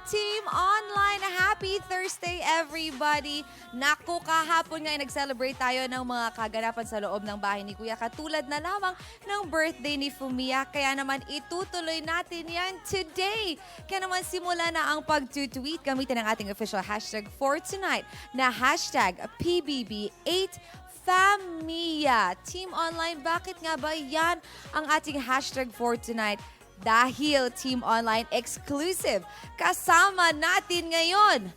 Team Online! Happy Thursday, everybody! Naku, kahapon nga ay nag-celebrate tayo ng mga kaganapan sa loob ng bahay ni Kuya, katulad na lamang ng birthday ni Fumiya. Kaya naman itutuloy natin yan today. Kaya naman simula na ang pag-tweet. Gamitin ang ating official hashtag for tonight na hashtag PBB8Famiya. Team Online, bakit nga ba yan ang ating hashtag for tonight? Dahil Team Online exclusive, kasama natin ngayon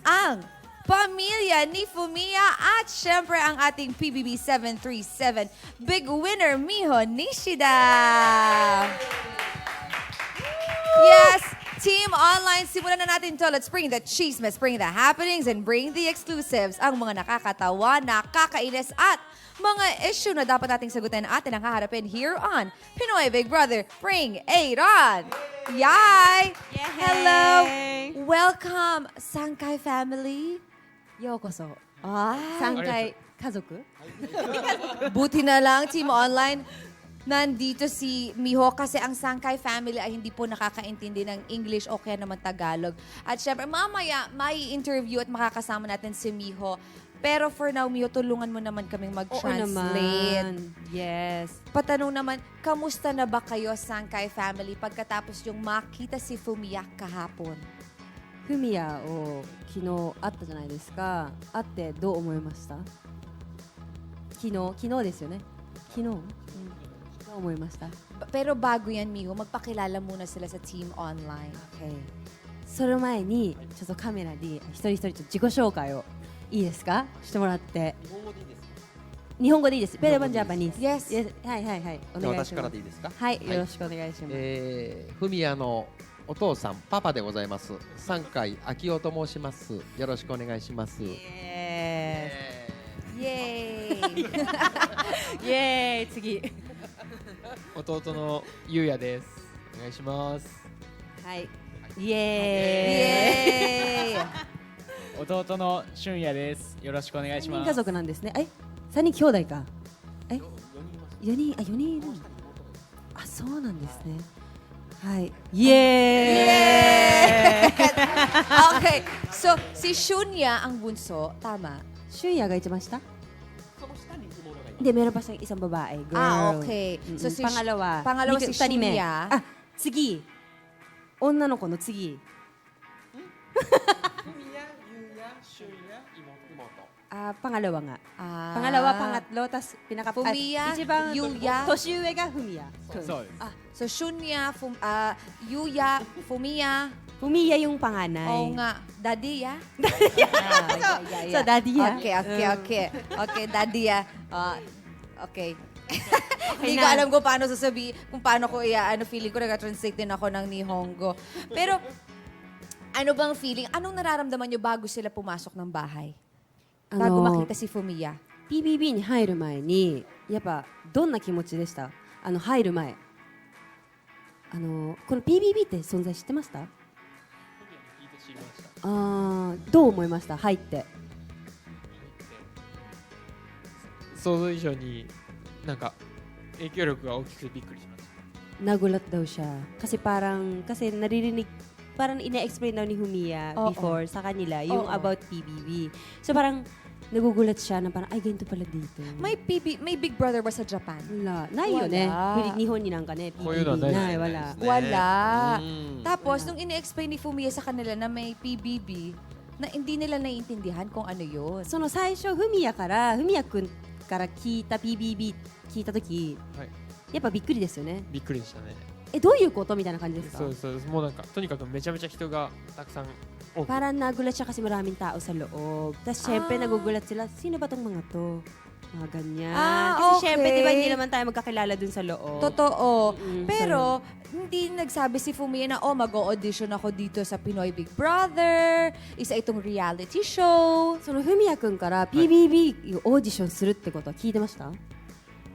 ang pamilya ni Fumiya at syempre ang ating PBB 737 big winner, Miho Nishida. Yes, Team Online, simulan na natin to. Let's bring the chismes, bring the happenings, and bring the exclusives. Ang mga nakakatawa, nakakainis at mga issue na dapat nating sagutin at ang haharapin here on Pinoy Big Brother. Bring it on! Yay! Hello! Welcome, Sankay family. Yokoso. Sankay kazoku? Buti na lang, Team Online, nandito si Miho kasi ang Sankay family ay hindi po nakakaintindi ng English o kaya naman Tagalog. At syempre, mamaya may interview at makakasama natin si Miho. Pero for now, Miho, tulungan mo naman kaming mag-translate. Oo naman. Yes. Patanong naman, kamusta na ba kayo, Sankay family, pagkatapos yung makita si Fumiya kahapon? フミヤを昨日会ったじゃないですか。会ってどう思いました？昨日ですよね。昨日、どう思いました？ Pero bago yan, Miho, magpakilala muna sila sa Team Online. Okay. その前にちょっとカメラに一人一人と自己紹介をいいですか？してもらって。日本語でいいです。ベルバンジャパニーズ。Yes. はいはいはい。お願いします。私からでいいですか？はい、よろしくお願いします。フミヤのお父さん、パパでございます。三海明夫と申します。よろしくお願いします。イエーイ。イエーイ、次。弟のゆうやです。お願いします。はい。イイエーイ。エーイ。弟のしゅんやです。よろしくお願いします。三人家族なんですね。三人兄弟か。四人いる。あ、そうなんですね。はい。イエーイ。Okay, so si Shunya ang bunso, tama? 俊也が一番下？Hindi, meron pa siyang isang babae. Girl. Okay. So si pangalawa. Pangalawa si 二人目。 Shunya. あ、次。女の子の次。pangalawa nga. Pangalawa, pangatlo, tas Fumiya, ichibang Yuya. 年上がフミヤ。そうです。 So Shunya, Yuya, Fumiya. Fumiya yung panganay. Oo nga. Daddy, ya? So, daddy ya. Okay. Okay, daddy, ya. Okay. Hindi ko na. alam kung paano sasabihin, kung paano ko feeling ko nag-translate din ako ng Nihongo. Pero, ano bang feeling? Anong nararamdaman nyo bago sila pumasok ng bahay? Bago makita si Fumiya? PBB に入る前にやっぱどんな気持ちでした？入る前。この PBB って存在知ってました？どう思いました？入って。想像以上になんか影響力が大きくてびっくりしました。 Nagulat daw siya. Kasi naririnig, parang ina-explain daw ni Humiya before sa kanila yung about PBB. So parang nagugulat siya na parang, ay, ganito pala dito. May Big Brother ba sa Japan? Wala. Nai yun eh. Wala. Nihon ni nang ka ne. Ko yun na, PBB. nai. Wala. Wala. Mm. Tapos, nung ini-explain ni Fumiya sa kanila na may PBB, na hindi nila naiintindihan kung ano yun. その最初、フミヤくんから聞いた PBB 聞いたとき、はい。やっぱびっくりですよね。びっくりでしたね。どういうことみたいな感じですか？そうですそうです。もうなんかとにかくめちゃめちゃ人がたくさん多く。 Parang nagulat siya kasi maraming tao sa loob. Tapos syempre nagugulat sila, sino ba tong mga to? Mga ganyan. Kasi syempre, di ba, hindi naman tayo magkakilala dun sa loob. Totoo. Mm-mm. Pero, hindi nagsabi si Fumiya na, mag-audition ako dito sa Pinoy Big Brother, isa itong reality show. そのフミヤくんから PBB オーディションするってことは聞いてました？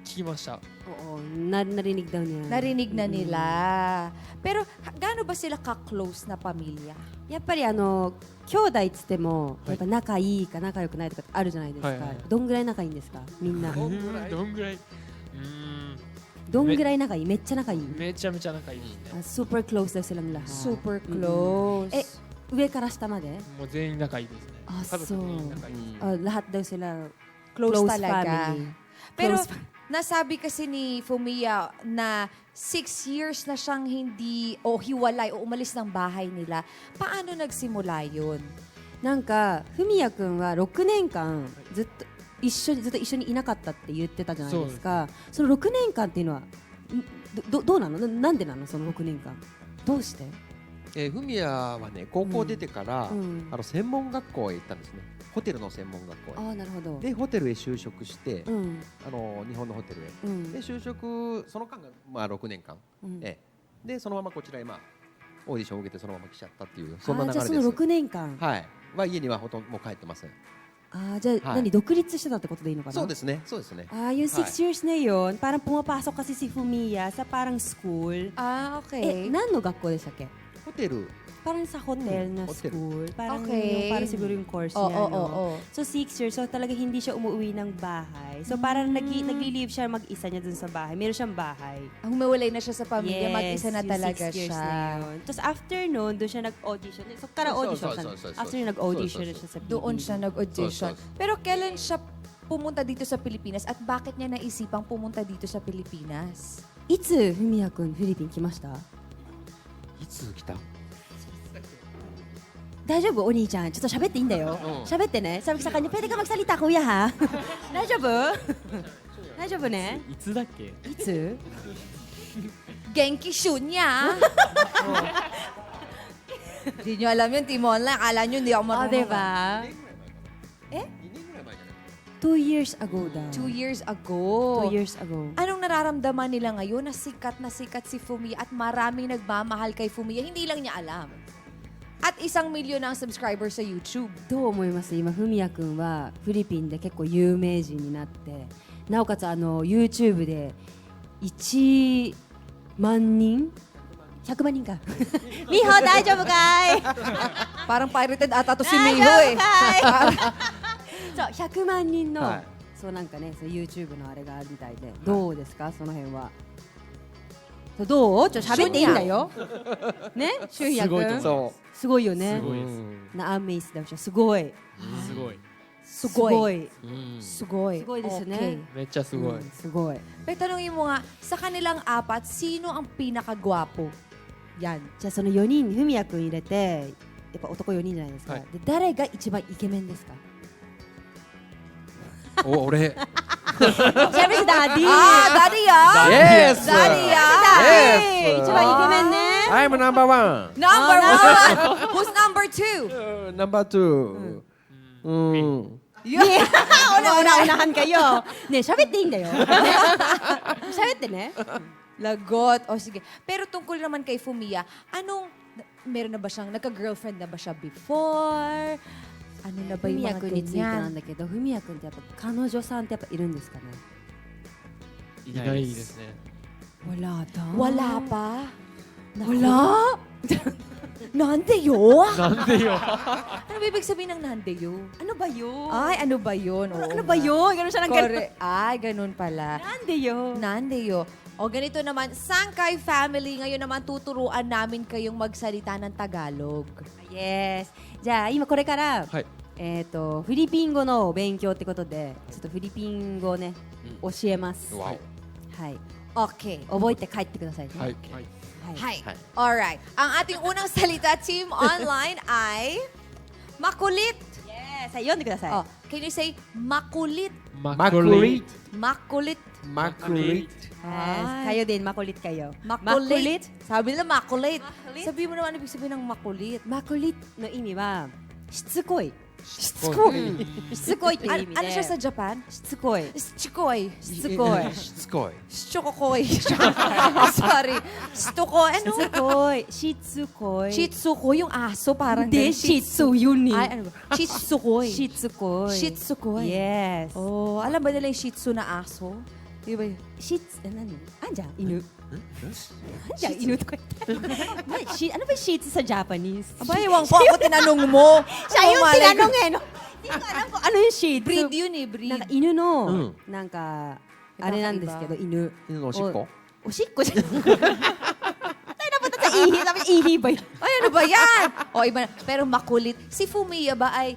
聞きました。 Oo, narinig daw niya. Narinig na nila. Pero, gaano ba sila ka-close na pamilya? やっぱり兄弟っつっても、やっぱ仲いいか仲良くないとかあるじゃないですか。はいはいどんぐらい仲いいんですか？みんな。どんぐらい？どんぐらい仲いい？めっちゃ仲いい。めちゃめちゃ仲いいですね。 Super close daw silang lahat. Super close. 上から下まで? もう全員仲いいですね。あ、家族全員仲いい。lahat daw sila Close talaga. family. Pero Close nasabi kasi ni Fumiya na 6 years na siyang hindi o hiwalay o umalis ng bahay nila. Paano nagsimula yun? なんかふみやくんは6年間ずっと一緒にいなかったって言ってたじゃないですか。その6年間っていうのはどうなの？なんでなのその6年間？どうして？フミヤはね高校出てから、うん専門学校へ行ったんですね。ホテルの専門学校へ。ああ、なるほど。でホテルへ就職して、うん日本のホテルへ。うんで就職その間が6年間、うんでそのままこちらへオーディションを受けてそのまま来ちゃったっていうそんな流れです。じゃあその6年間、はいは家にはほとんどもう帰ってません。じゃあ、はい独立してたってことでいいのかな？そうですねそうですね。Yung 6 years na yun, parang pumapasok kasi si Fumiya sa parang school. Okay. 何の学校でしたっけ？ホテル Parang sa hotel na hotel. school. Parang Okay. parang siguro yung course Oo, niya, oo, no? oo. So 6 years, so talaga hindi siya umuwi ng bahay. So parang nagli-live siya mag-isa niya dun sa bahay. Meron siyang bahay. Humiwalay na siya sa pamilya, mag-isa na yung talaga 6 years siya. na yun. Tapos after nun, doon siya nag-audition. So kara-audition siya. After yun, nag-audition na siya sa PBB. Doon siya nag-audition. So. Pero kailan siya pumunta dito sa Pilipinas at bakit niya naisipang pumunta dito sa Pilipinas? いつふみやくんフィリピン来ました？いつ来た？大丈夫お兄ちゃんちょっと喋っていいんだよ喋ってねsabi ko sa kanya pwede ka magsalita kuya ha 大丈夫大丈夫ねいつだっけ？いつ Genki Shunya! Hindi nyo alam yun, Team Online. Akala nyo hindi ako marunong. diba? 2年ぐらい前じゃない？ 2 years ago daw 2 years ago. 2 years ago Anong nararamdaman nila ngayon na sikat si Fumiya at maraming nagmamahal kay Fumiya? Hindi lang niya alam. At 1 million ang subscriber sa YouTube. どう思います今ふみやくんはフィリピンで結構有名人になってなおかつYouTube で1万人100万人かみほ大丈夫かい Parang pirated ata to si 大 Miho 丈夫 eh. かいそう100万人の、はいそうなんかねそう YouTube のあれがあるみたいで、どうですかその辺はそうどうちょっと喋っていいんだよねしゅんやくんそうすごいよねすごいです。なアメイスだしすごいすごい。すごいSugoy. すごいですね Okay. めっちゃすごい。すごい Pero tanongin mo nga, sa kanilang apat, sino ang pinakagwapo? Yan. じゃあその4人ふみやくん入れてやっぱ男4人じゃないですか、はいで誰が一番イケメンですかお俺 Siyempre si Daddy Daddy ah! Yes! Daddy ah! Yes! 一番イケメンね I'm number one! Number 1! Who's number 2? Number two! うんunahan kayo ねえ喋っていいんだよ喋ってね Lagot. O sige. Pero tungkol naman kay Fumiya, meron na ba siyang, nagka-girlfriend na ba siya before? Ano na ba ふ yung みや mga くんについてな ganyan? んだけどふみやくんってやっぱ彼女さんってやっぱいるんですかねいないですね。 wala daw Wala pa? wala Nandeyo? なんでよ。 Ano ba ibig sabihin ng nandeyo? ano ba yun Ay, ano ba yun? Oo ano ba nga. yun ganun siya ng ganun Correct. Ay, ganun pala. nande yun Nandeyo. O ganito naman, Sangkay family, ngayon naman tuturuan namin kayong magsalita ng Tagalog. Yes じゃあ今これからはい。フィリピン語の勉強ってことでちょっとフィリピン語をね、教えますわはい、 Okay. 覚えて帰ってくださいねはい。はいHi. Hi. Alright. Ang ating unang salita, Team Online, ay makulit. Yes はい読んでください、 Oh, can you say makulit? Makulit! Makulit. Makulit! Yes, kayo din makulit kayo Makulit. Sabi nila makulit. Makulit? Sabi mo naman ibig sabihin ng makulit. マクリの意味はしつこい Shitsukoy. しつこいっていう意味で Ano siya sa Japan? しつこい Shitsukoy. しつこいしつこい Shitsukoy. Sorry. Shitsukoy. Ano? しつこいしつこい Shitsukoy, yung aso parang Hindi, ganun. Shih Tzu yun eh. Ay, ano ba? Shitsukoy. しつこい Shitsukoy. Yes Oh, alam ba nila yung Shih Tzu na aso? Di ba yun? しつ何あんじゃん犬あんじゃん犬とか言ってano ba yung Shih Tzu sa Japanese? Aba, iwan ko ako tinanong mo. Siya yung Oh, malay ko. tinanong eh no? Hindi ko alam kung ano yung Shih Tzu Breed yun eh, breed. なんか犬の、うんなんかあれなんですけど犬犬のおしっこおしっこじゃんtayo napunta sa ihi. Sabi niya, ihi ba yun? Ay, ano ba yan? O, iba na. Pero makulit. Si Fumiya ba ay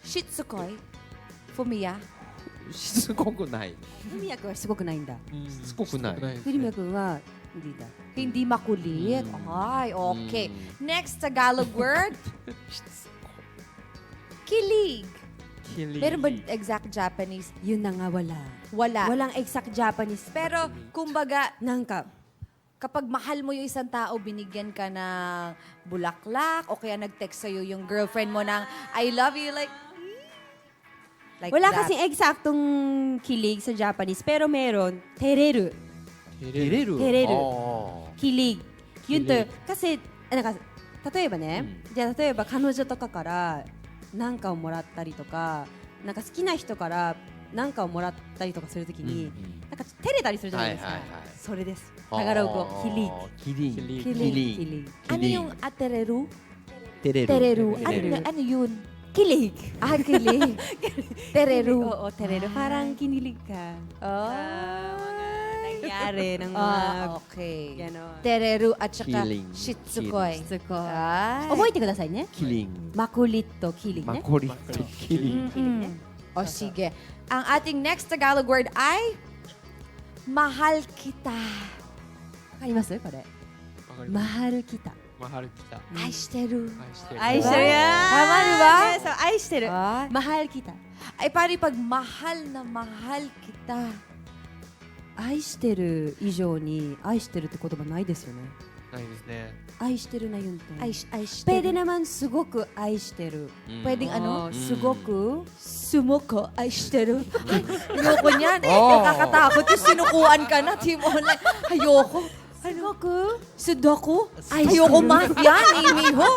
Shitsukoi? Fumiya? しつこくない Fumiya君はすごくないんだ。しつこくないフリミヤ君は、hindi da. Hindi makulit. Ay, okay. Next Tagalog word. Kilig. Meron ba exact Japanese? Yun na nga wala. Wala. Walang exact Japanese. Pero, kumbaga, Nangka, kapag mahal mo yung isang tao, binigyan ka ng bulaklak o kaya nag-text sa'yo yung girlfriend mo ng, I love you, like wala that. kasing eksaktong kilig sa Japanese, pero meron, tereru. 照れる照れるあ Kilig. Yun to. Kilig. Kasi,なんか、例えばね、じゃあ例えば彼女とかから何かをもらったりとか、なんか好きな人から何かをもらったりとかするときに、なんか照れたりするじゃないですか。はいはいはいそれです。ータガログ語、キリ。キリンキリンキリンキリ。 Ano yung atereru? 照れる Tereru. Tereru. Ano yun? Kilig. Ah, kilig. Tereru. Oo, tereru. Parang kinilig ka. Oh. Sa mga nangyari ng mga okay. gano'n. Tereru at saka Kiling. Shitsukoi. Tsuko. Ay. 覚えてくださいね。キリン Makulit to kilig マ ne? コリキリン O sige. Ang ating next Tagalog word ay mahal kita. わかりますこれ。mahal kita. マハル来た。 Aishiteru. 愛してるやん。 Tama, di ba? Yes, so, 愛してる。 Ah. mahal kita. Ay, paano pag mahal na mahal kita? 愛してる以上に愛してるって言葉ないですよね。ないですね。愛してるなyun to. Aishiteru. Pwede naman sugok aisteru. Pwedeng ano? Sugok. Sumuko, aishiteru. Ay, ayoko niyan. Oh. Nakakatakot yung sinukuan ka na, Team Online. Ayoko. Sudoku. Sudoku? Ayoko math yan, Imiho.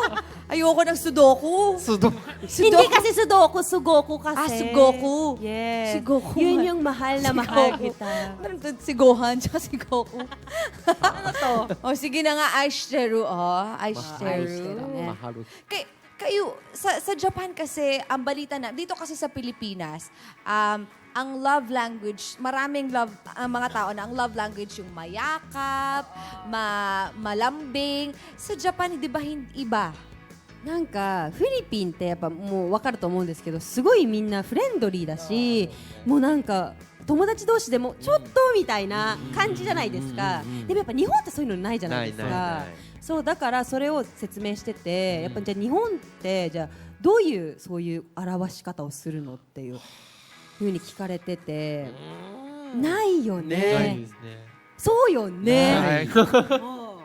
Ayoko ng sudoku. スド Hindi kasi sudoku, sugoku kasi. Ah, sugoku. Yes. Sugoku. Yun yung mahal na mahal Goku. kita. Ano to? Si Gohan tsaka si Goku. Ano to? O, sige na nga, Aishiteru. Aishiteru. マハル Kayo, sa Japan kasi, ang balita na, dito kasi sa Pilipinas, ang love language, maraming ang mga tao na ang love language yung mayakap, malambing. Sa Japan, di ba iba? なんかフィリピンってやっぱもう分かると思うんですけどすごいみんなフレンドリーだしもうなんか友達同士でもちょっとみたいな感じじゃないですかでもやっぱ日本ってそういうのないじゃないですかそうだからそれを説明しててやっぱじゃあ日本ってじゃあどういうそういう表し方をするのっていうふうに聞かれててないよねねないですね。そうよね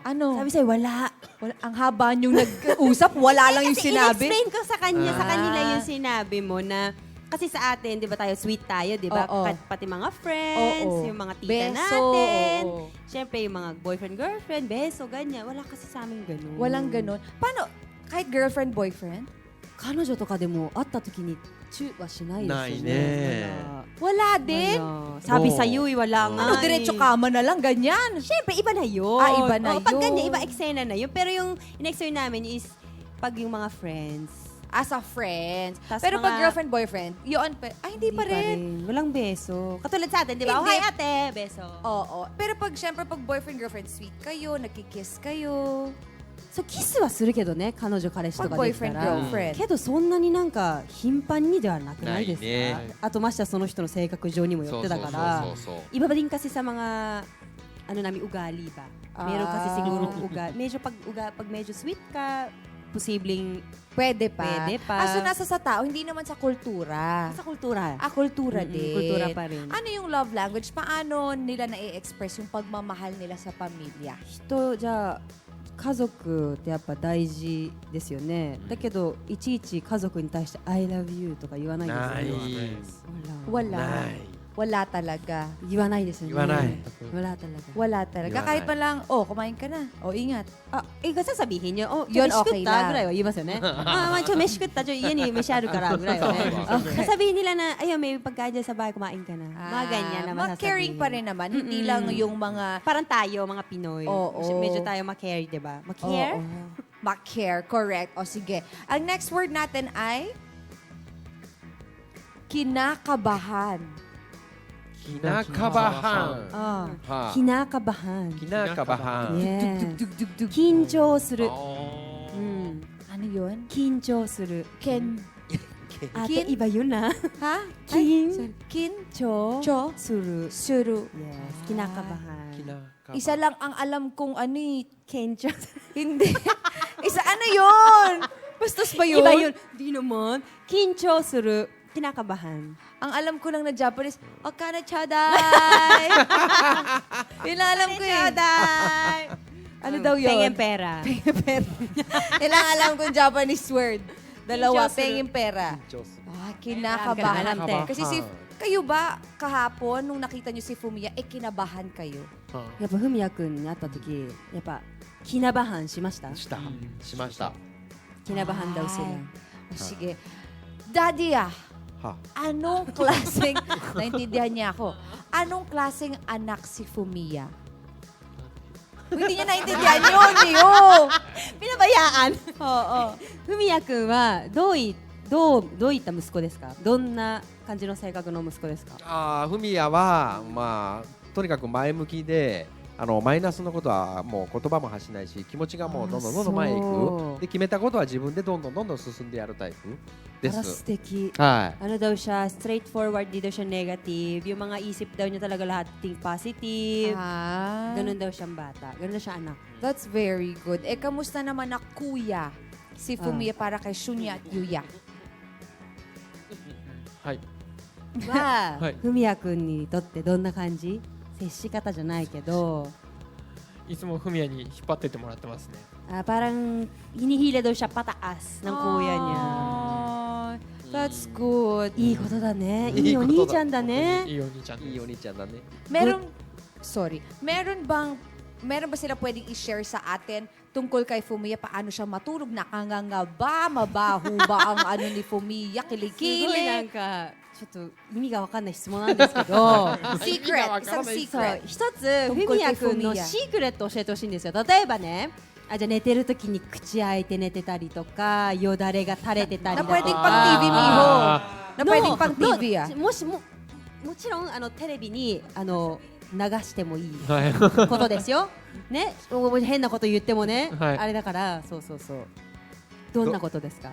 Ano? sabi sa'yo wala Ang haba niyong nag-usap, wala lang yung Kasi sinabi. in-explain ko sa kanya, sa kanila yung sinabi mo na kasi sa atin, di ba tayo, sweet tayo, di ba? Oo. Pati mga friends, Oo. yung mga tita Beso, natin. oo. Siyempre, yung mga boyfriend, girlfriend, beso, ganyan. Wala kasi sa amin ganun. Walang ganun. Paano? Kahit girlfriend, boyfriend? 彼女とかでも会った時にチューはしないですよね。ないね Wala din. Wala. Sabi Oo. sa'yo, wala nga. Ano, diretso kama na lang, ganyan. Siyempre, iba na yun. Ah, iba na Pag yun. ganyan, iba eksena na yun. Pero yung in-explain namin is pag yung mga friends. As a friend. Tas Pero pag mga- girlfriend, boyfriend, yun, hindi pa rin. Walang beso. Katulad sa atin, di ba? Oh, Hindi. hi ate, beso. Oo. Pero pag, syempre, pag boyfriend, girlfriend, sweet kayo, nagkikiss kayo. そうキスはするけどね彼女彼氏とかできた Pag ら boyfriend, girlfriend. けどそんなになんか頻繁にではなくないですかないねあとましてはその人の性格上にもよってだからそうそうそうそう iba ba din kasi sa mga ano namin ugali ba meron kasi siguro medyo pag medyo sweet ka posibleng Pwede pa. Pwede pa. So, nasa sa tao, hindi naman sa kultura. sa kultura Kultura din. kultura pa rin Ano yung love language? Paano nila na-express yung pagmamahal nila sa pamilya? 人じゃあ家族ってやっぱ大事ですよねだけどいちいち家族に対して I love you とか言わないですよねWala. ない Wala talaga. 言わないですよね。言わない。 Wala talaga. Wala talaga. Wala. Kahit pa lang, kumain ka na. Ingat. sasabihin niyo, Yun,飯食 okay った lang. ぐらいは言いますよね。飯食った、家に飯あるからぐらいはね。Sasabihin nila na, ayun, may pagkain dyan sa bahay, kumain ka na. Mga ganyan naman sasabihin. Mag-caring pa rin naman. Hindi lang yung mga... Parang tayo, mga Pinoy. Oo. Medyo tayo ma-care, di ba? Ma-care? Oo. Ma-care, correct. Sige. Ang next word natin ay... Kinakabahan. Kinakabahan. Ah, はあ kinakabahan. Kinakabahan. Yeah. Dug-dug-dug. 緊張する。 Oh. うん。 Ano yun? 緊張する。 Ken. Ate, iba yun na. Ha? Kin. Ay, sorry. Kin. Cho. Cho. Suru. Suru. Yes. Kinakabahan. Kinakabahan. Isa lang ang alam kong ano eh. Kencho. Hindi. Isa ano yun? Bastos ba yun? Iba yun. Di naman. Kincho suru. Kinakabahan. Ang alam ko lang na Japanese, Okana chaday. Yun lang alam ko eh. Ano daw yun? Pengen pera. Yun lang alam kong Japanese word. Dalawa, Kinchosuru. pengin pera. Ah, kinakabahan. Alam, te. Kasi kayo ba kahapon nung nakita niyo si Fumiya, kinabahan kayo? やっぱふみやくんに会った時やっぱkinabahanしましたしました。 kinabahan daw sila O, sige. Daddy は anong klaseng, naintindihan niya ako, anong klaseng anak si Fumiya? Hindi niya naintindihan yun, Dio. pinabayaan Oo. ふみやくんはどういった息子ですかどんな感じの性格の息子ですかあフミヤは、まあ、とにかく前向きでマイナスのことはもう言葉も発しないし気持ちがもうどんどんどんどん前へそ行うくで決めたことは自分でどんどんどんどん進んでやるタイプであらす素敵はいano daw siya straightforward di daw siya negative yung mga isip daw niya talaga lahat ting positive ganun daw siyang bata ganun daw siya anak That's very good. Kamusta naman na kuya si Fumiya para kay Shunya at Yuya? はい。ははいふみやくんにとってどんな感じ接し方じゃないけどいつもフミヤに引っ張ってってもらってますね。 parang hinihila daw siya pataas ng kuya niya. Ah, that's good. いいことだね。いいことだいいお兄ちゃんだね。いいお兄ちゃんです。いいお兄ちゃんだね Meron ba sila pwedeng i-share sa atin tungkol kay Fumiya? Paano siya matulog? Nakanganga ba? Mabaho ba ang ano ni Fumiya? すごいな Kilikili? んかちょっと意味がわかんない質問なんですけど。 Secret. Isang そう secret. 一つふみやくんのシークレットを教えてほしいんですよ。例えばね。じゃあ寝てる時に口開いて寝てたりとかよだれが垂れてたり Na だとか pwedeng pang TV, Miho. Na pwedeng pang No, TV, ah. もちろんテレビに流してもいいはい。ことですよ。ね、変なこと言ってもね、はいあれだから、そう。どんなことですか。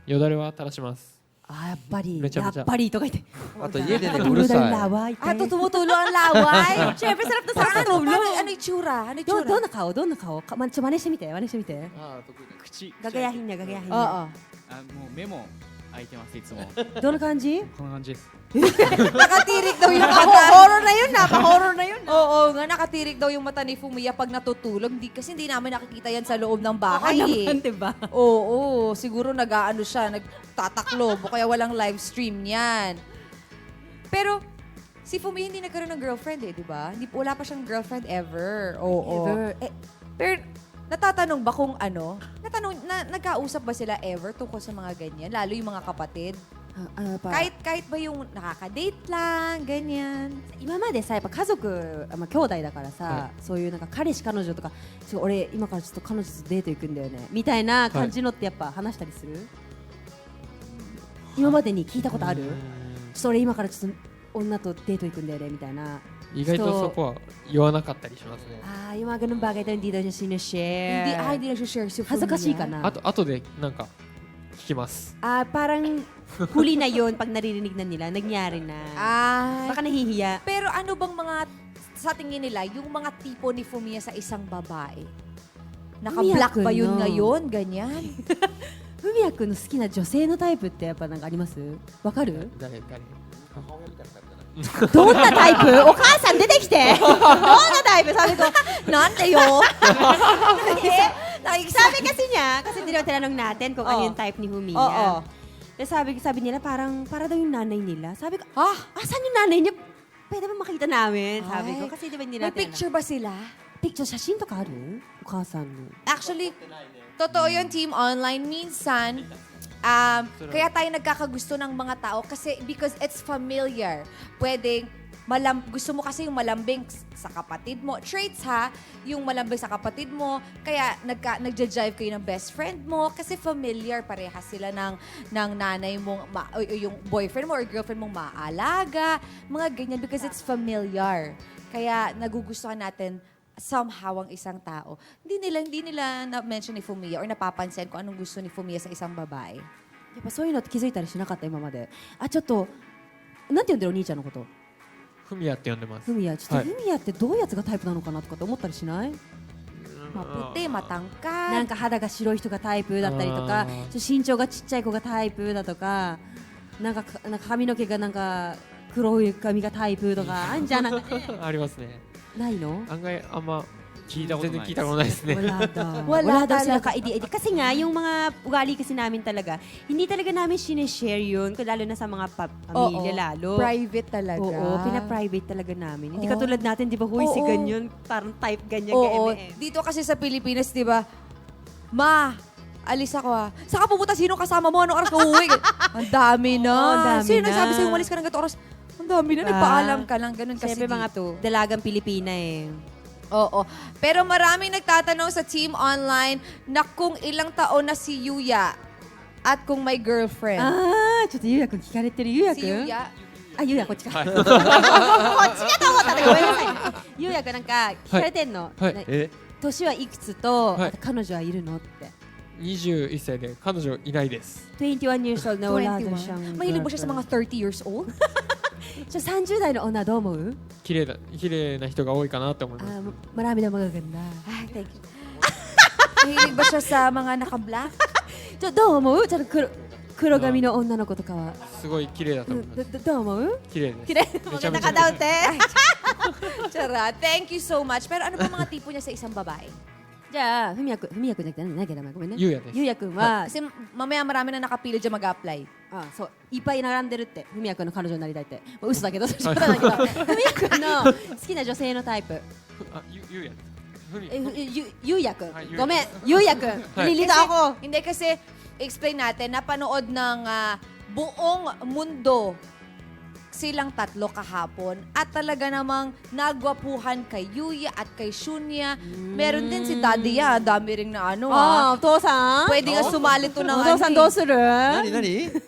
よだれは垂らします。やっぱり、めちゃめちゃやっぱりとか言って。あと家でねうるさい laway. Ato tumutulo ang laway. Siyempre, sarap na sarap. Ano itsura? Ano ど itsura? んな顔真似してみて。口ガガヤヒンね、ガガヤヒンね。 Oo. もう目も開いてますいつもどんな感じ。こんな感じです Nakatirik daw yung mata. Horror na yun, napaka-horror na yun. Oo nga, nakatirik daw yung mata ni Fumiya pag natutulog. Kasi hindi namin nakikita yan sa loob ng bahay eh. naman, diba? Oo, siguro nag-aano siya, nagtataklob o kaya walang live stream yan. Pero si Fumiya hindi nagkaroon ng girlfriend eh, di ba? Wala pa siyang girlfriend ever. Oo. Ever. Pero natatanong ba kung ano? Nagkausap ba sila ever tungkol sa mga ganyan? Lalo yung mga kapatid? Kahit ba yung nakaka-date lang, ganyan. 今までさやっぱ家族、兄弟だからさ、そういうなんか彼氏彼女とか俺今からちょっと彼女とデート行くんだよねみたいな感じのってやっぱ話したりする、今までに聞いたことある、ちょっと俺今からちょっと女とデート行くんだよねみたいな。意外とそこは言わなかったりしますね。 yung mga ganun bagay daw hindi daw niya sinishare. Hindi na siya share si Fumiya. 恥ずかしいかな。後でなんか聞きます。 parang huli na yun pag naririnig na nila, nangyari na. Baka nahihiya. Pero ano bang mga, sa tingin nila, yung mga tipo ni Fumiya sa isang babae? Naka-black ba yun ngayon? Ganyan? ふみやくんの好きな女性のタイプってやっぱなんかあります？わかる？誰どんなタイプ？お母さん出てきて。どんなタイプ? Sabi ko, nante yo. Sabi kasi niya, kasi tinanong natin kung ano yung type ni Humiya. Sabi nila para daw yung nanay nila. Sabi ko, asan yung nanay niya? Pwede ba makita namin? Sabi ko, kasi di ba hindi May natin picture ba sila? Picture, 写真とかある？お母さんの。 Actually, totoo yun, Team Online. Minsan, kaya tayo nagkakagusto ng mga tao kasi because it's familiar. Pwedeng gusto mo kasi yung malambing sa kapatid mo. Traits ha, yung malambing sa kapatid mo, kaya nagja-jive kayo ng best friend mo kasi familiar, parehas sila ng nanay mong, o yung boyfriend mo or girlfriend mong maalaga, mga ganyan because it's familiar. Kaya nagugustuhan natin somehow ang isang tao. Hindi nila na-mention ni Fumiya or napapansin kung anong gusto ni Fumiya sa isang babae. やっぱそういうのって気づいたりしなかった今まで。あ、ちょっとなんて呼んでるお兄ちゃんのこと？フミヤって呼んでますフミヤ。ちょっとはいフミヤってどういうやつがタイプなのかなとかって思ったりしない？ Maputi, matangkad. なんか肌が白い人がタイプだったりとかあー、ちょっと身長がちっちゃい子がタイプだとか、なんか髪の毛がなんか黒い髪がタイプとかあんじゃんなんかねありますねないの？案外あんま聞いたことない全然聞いたことないですね Wala daw. Wala daw sila talaga. ka-edi-edi. Kasi nga, yung mga ugali kasi namin talaga, hindi talaga namin sinishare yun, lalo na sa mga pamilya lalo. Private talaga. Oo, pina-private talaga namin. Hindi Oo. katulad natin, di ba, huy, si Oo. ganyan, parang type ganyan, Oo. ka-MM. Dito kasi sa Pilipinas, di ba, Ma, alis ako ha. Saan ka pupunta? Sino kasama mo? Anong oras ka uuwi? Ang dami na. Oo, ang dami Sino na. nagsabi sa'yo umalis ka ng ganito oras? Ang dami na. Ah. Nagpaalam ka lang. Ganun kasi Siyempre mga dito. dalagang Pilipina eh. Oo. Pero maraming nagtatanong sa Team Online na kung ilang taon na si Yuya at kung may girlfriend. あー、ちょっとゆうやくん聞かれてるゆうやく Si ん Yuya. あ、ゆうやこっちか。こっちかと思ったね。ごめんなさい。ゆうやくんなんか聞かれてんの。はいねえ年はいくつと、はいあと彼女はいるのって。 21歳で彼女いないです 21 years old na wala daw 21. siyang Mahilig mo siya sa mga 30 years old? じゃあ30代の女どう思う？綺麗な人が多いかなって思います Marami daw magaganda. Ay, thank you. Mahilig ba siya sa mga naka-black? じゃあどう思う？ちょっと黒髪の女の子とかは。すごい綺麗だと思いますどう思う？綺麗です綺麗。めちゃめちゃ Maganda ka daw, te. Charot. Thank you so much. Pero ano pa mga tipo niya sa isang babae? じゃあ、ふみやくんじゃなくて何だっけ名前ごめんね。ゆうやですゆうやくんは、 Kasi mamaya marami na nakapila dyan mag-apply. あ、そういっぱい並んでるって。ふみやくんの彼女になりたいって。まあ嘘だけど、それ冗談だけど。ふみやくんの好きな女性のタイプ。あゆうやですふみゆうやくんはい。ごめん、ゆうやくん。Nililito ako. Hindi kasi, explain natin, napanood ng buong mundo silang tatlo kahapon at talaga namang nagwapuhan kay Yuya at kay Shunya. Meron din si Daddy ya, dami ring na ano あ、お父さん Pwede nga sumali to ng お父さんどうする？何何昨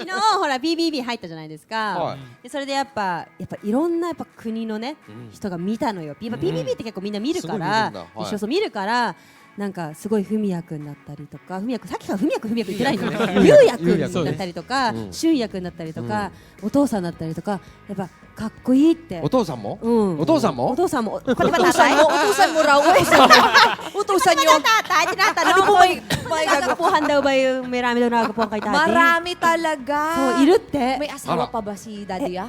日ほら BBB 入ったじゃないですか、はいでそれでやっぱいろんなやっぱ国のね、うん人が見たのよ。BBB って結構みんな見るかすごい見ら、るんだはい一緒そう見るからなんかすごいふみやくんだったりとか、ふみやくんさっきからふみやくん言ってないのよ。ゆうやくんだったりとか、うんしゅんやくんだったりとか、お父さんだったりとか、やっぱかっこいいってお。父さんもうん、お父さんもお父さんも。これ Utusan mo, utusan mo raw. Utusan nyo. tatay, tinatanong Ano ko. po may Nagagapuhan daw ba yung marami daw nagagapuhan kay tatay? Marami talaga. そう、いるって。 May asawa Ara. pa ba si Daddy ya?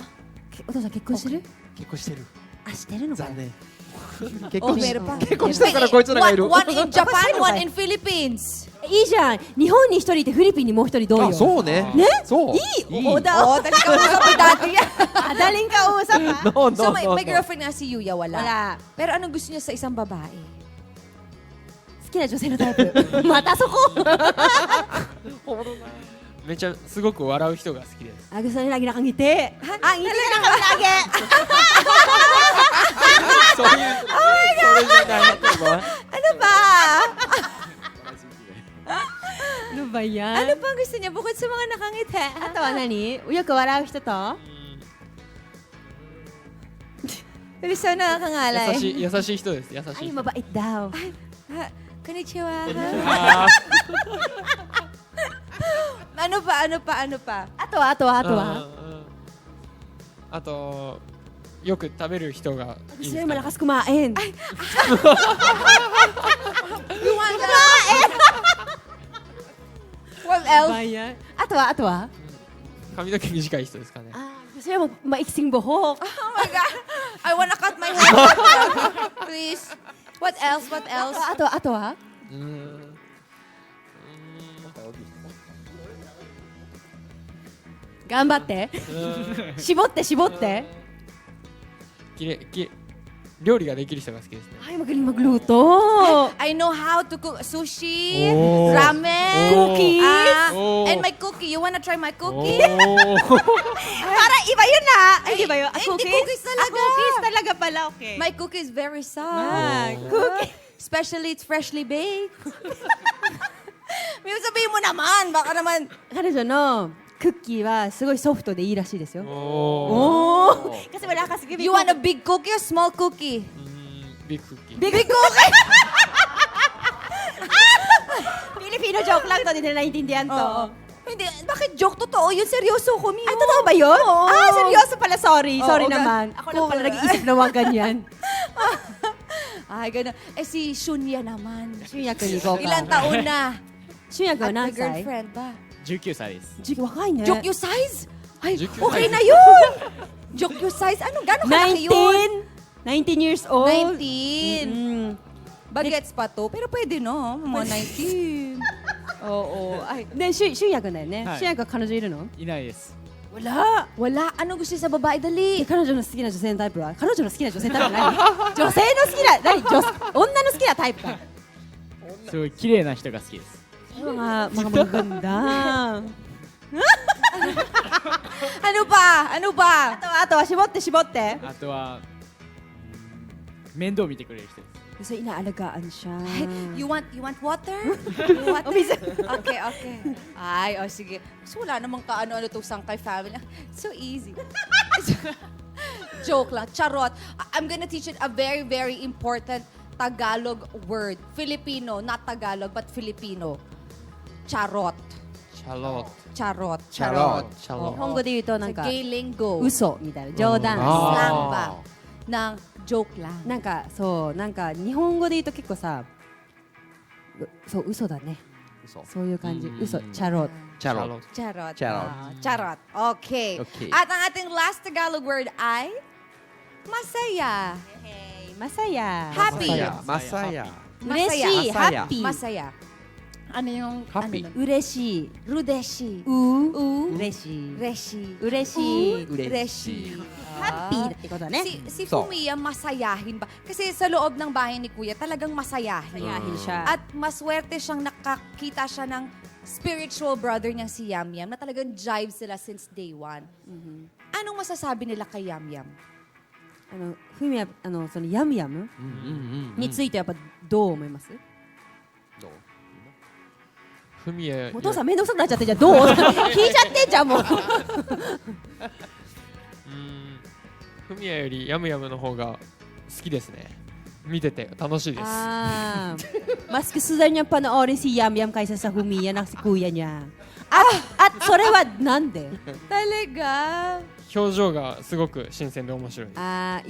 お父さん結婚してる？結婚してるあ、してるのかな残念結 Oh, 婚し meron pa. 結婚したからこいつらがいる One in Japan, one in Philippines. いいじゃん。日本に一人いてフィリピンにもう一人どうよ。あそうねねそういいおだ Oh, dali ka usap ni Daddy ya. Madaling kausap ha. No, no, So, may no, no. girlfriend nga si Yuya, wala. Wala. Pero anong gusto niya sa isang babae? 好きな女性のタイプ。またそこ。めちゃすごく笑う人が好きです Ah, gusto nila lagi nakangiti. Ah, ngiti na kami lagi. そういうそれじゃない Ano ba? Ano ba yan? Ano pa gusto niya bukod sa mga nakangiti? あとは何？よく笑う人と？ Gusto na nakangalay. 優しい人です優し Ay, い人 mabait daw. Konnichiwa. あ Ano pa, ano pa, ano pa? あとはあとよく食べる人がいい Gusto です niya か malakas kumain. You want that? What else? ばyan? あとは髪の毛短い人ですかね Ah, gusto niya maiksing buhok. Oh my God. I wanna cut my hair. Please. What else? What else? あとはうーん頑張って。絞って。料理ができる人が好きですね Ay, magaling magluto. I know how to cook sushi, Oh. ramen, Cookies. ah, Oh. and my cookie. You wanna try my お cookie? ー Para iba yun na! Ay, di ba yun? Ay, hindi cookies talaga. Cookies talaga pala, okay. My cookie is very soft. Ah, cookie. Especially it's freshly baked. May sabihin mo naman, baka naman. 彼女のクッキーはすごいソフトでいいらしいですよ。おー Oh. Kasi wala kasi You want a big cookie or small cookie? ビッグクッキー Big cookie? Filipino joke lang to, hindi nila naintindihan to. Oo. Hindi, bakit joke? Totoo yun, seryoso ko, Mio. Ay, totoo ba yun? Oo. Ah, seryoso pala, sorry. Oo, Sorry ga- naman. Ako lang pala Cool. nag-iisip na wag ganyan. Ay, gano'n. Eh, si Shunya naman. 俊也君に行こうか。 Ilang taon na? 俊也君は At may 何歳 girlfriend ba? 19歳です 若いね。 Joke you size? Ay, Joke you okay size. na yun! Joke you size? Anong gano'ng kalaki yun? 19 years old. 19. Mm. Bagets pa to, pero pwede no, mga 19. Oo. Ay, で、俊也君だよね。はい俊也君は彼女いるのいないです wala. Wala. Ano gusto niya sa babae? で Dali. 彼女の好きな女性のタイプは彼女の好きな女性タイプは何女性の好きな、何女の好きなタイプか。すごい綺麗な人が好きです Mga maganda. Ano ba? Ano ba? あとは絞って絞って。あとは面倒見てくれる人です So, inaalagaan siya. You want water? You want Umisan. Okay, okay. Ay, oh, sige. So, wala namang kaano-ano to sangkay family. So easy. Joke lang. Charot. I'm gonna teach you a very, very important Tagalog word. Filipino, not Tagalog, but Filipino. Charot. シャロ Charot. チャロッシャロ日本語で言うとなんか Sa gay lingo. 嘘みたいな冗談。あー Slang ba? Ng joke lang. なんかそうなんか日本語で言うと結構さそう嘘だね嘘そういう感じうん嘘チャロッチャロ Charot. Charot. Charot. Okay. Okay. At ang ating last Tagalog word ay masaya. Hey, masaya Happy. Masaya. 嬉しい Masaya. ハッピー Masaya. Ano yung Happy. Ano, 嬉しい rudeshi. う嬉しい Reshi. 嬉しい Reshi. ハッピーってことだね Si So. Fumiya, masayahin ba? Kasi sa loob ng bahay ni Kuya, talagang masayahin. Masayahin siya. At maswerte siyang nakakita siya ng spiritual brother niyang si Yam Yam na talagang jive sila since day one. Anong masasabi nila kay Yam Yam? ふみやそのヤムヤムについてやっぱどう思いますどうフミヤお父さんめんどくさくなっちゃってじゃあどう聞いちゃってんじゃんもうフミヤよりヤムヤムの方が好きですね見てて楽しいです Ah, mas gusto daw niya panoorin si Yam Yam kaysa sa Humiya ng si kuya niya. At それはなんで Talaga? 表情がすごく新鮮で面白いです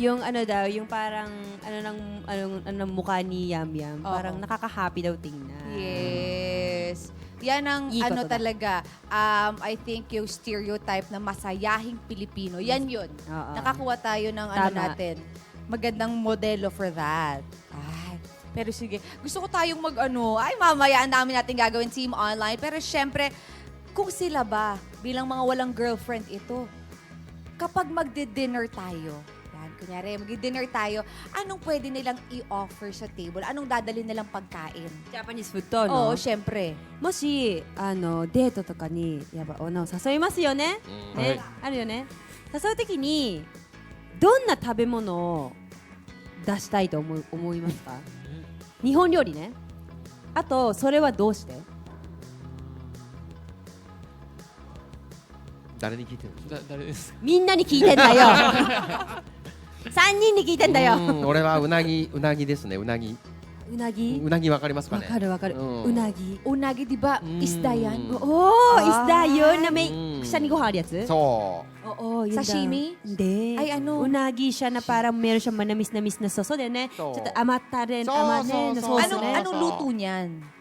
yung ano daw, yung parang ng mukha ni Yam Yam, Oo. parang nakaka-happy daw tingnan. Yes. Yan ang Iko ano to ba? talaga, I think yung stereotype na masayahing Pilipino. Yan yun. Oo. Nakakuha tayo ng ano Tama. natin. Magandang modelo for that. Ay, pero sige. Gusto ko tayong mamaya ang dami natin gagawin team online. Pero syempre, kung sila ba, bilang mga walang girlfriend ito, kapag magdi-dinner tayo, yan, kunyari, magdi-dinner tayo, anong pwede nilang i-offer sa table? Anong dadalhin nilang pagkain? Japanese food to, no? Oo, syempre. もしデートとかにやば女を誘いますよね、うんね、はいあるよね誘う時にどんな食べ物を出したいと思いますか日本料理ねあとそれはどうして誰に聞いてるの誰ですかみんなに聞いてんだよ3人に聞いてんだよ俺はうなぎですねうなぎうなぎうなぎわかりますかわねかるわかるうんうなぎ Unagi, di ba? Isda yan? Oo, isda yun na may Mm. siya ni Gohan yatsu? そ Oo, yun Sashimi? daw. Hindi. Ay, ano? Unagi siya na parang meron siyang manamis-namis na soso din eh. So.ちょっと甘ったれん、そう甘ねなそうソースね。Anong luto niyan?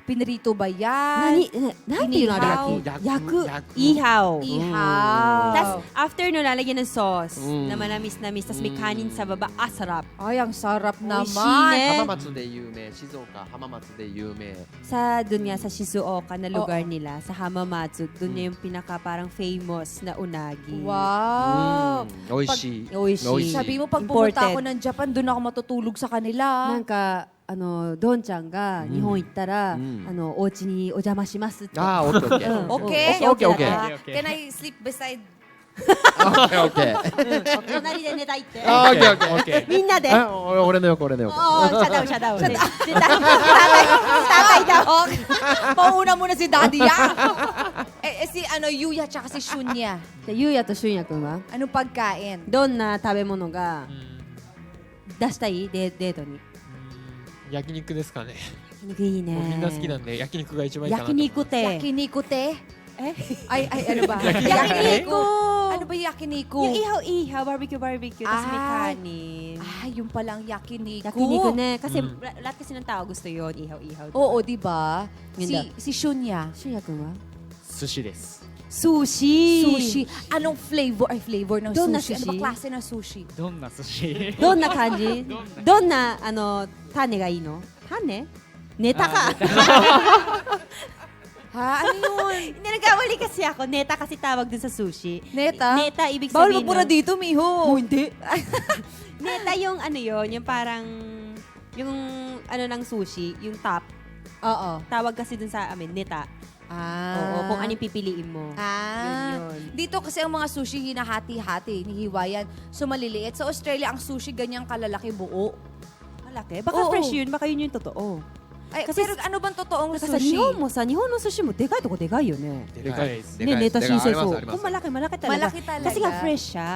Pinrito ba yan?なんていうのあれ焼き焼く焼くイハオ。 Ihaw. Tas after no lalagyan ng sauce Mm. na manamis-namis tas may kanin sa baba. Ah, sarap. Ay, ang sarap naman. 美味しいね。 浜松で有名静岡浜松で有名 Sa dun nga sa Shizuoka na lugar Oo. nila, sa Hamamatsu, dun niya yung pinaka parang famous na unagi. Wow. 美味しい美味しい美味しい Sabi mo, pag pumunta Imported. ako ng Japan, doon ako matutulog sa kanila. なんかどんちゃんが日本行ったら、うんお家にお邪魔しますって。ああオッケーオッケーうん Okay? Okay, okay, okay. Can I sleep beside オッケー。隣で寝たいってあ、オッケーオッケー。オッケー。みんなであ、俺の横、俺の横。Oo, shut down. Tatay daw. Okay. Pauna muna si Daddy, ah. Si Yuya tsaka si Shunya. でゆうやとしゅんやくんは Anong pagkain? どんな食べ物がうん出したいデートに焼肉ですかね。焼肉いいねもうみんな好きなんで焼肉が一番いいかなと焼肉って Yakiniku, te? え Ay, ano ba? Yakiniku. Ano ba yakiniku? yung ihaw barbecue tas may Ay. kanin Yung palang yakiniku. yakiniku ne kasi Mm. lahat kasi ng tao gusto yun ihaw Oo, di ba? Yun daw. Si Shunya. しゅんやくんは寿司です。 sushi Sushi. Anong flavor? Ay, flavor ng Doon na sushi. Ano sushi? ba klase ng sushi? どんな寿司？どんな感じどんな種がいいの種ネタか Ha? Ano yun? Nagkamali kasi ako. Neta kasi tawag dun sa sushi. Neta? Neta, ibig Bawal sabihin magmura nun- dito, miho. hindi. Neta yung ano yun, yung parang, yung ano ng sushi, yung top. Oo. Tawag kasi dun sa amin, neta. Ah. Oo, kung anong pipiliin mo. Ah. Yun. Dito kasi ang mga sushi hinahati-hati, hinihiwayan. So maliliit. Sa Australia, ang sushi ganyang kalalaki buo. Malaki. Baka Oo. fresh yun, baka yun yung totoo. Ay, Kasi- pero ano bang totoong Kasi sa sushi?日本の寿司もでかいとこでかいよね。でかいです。ね、ネタ申請そう。ありますkung malaki talaga. Malaki talaga. Kasi nga fresh siya.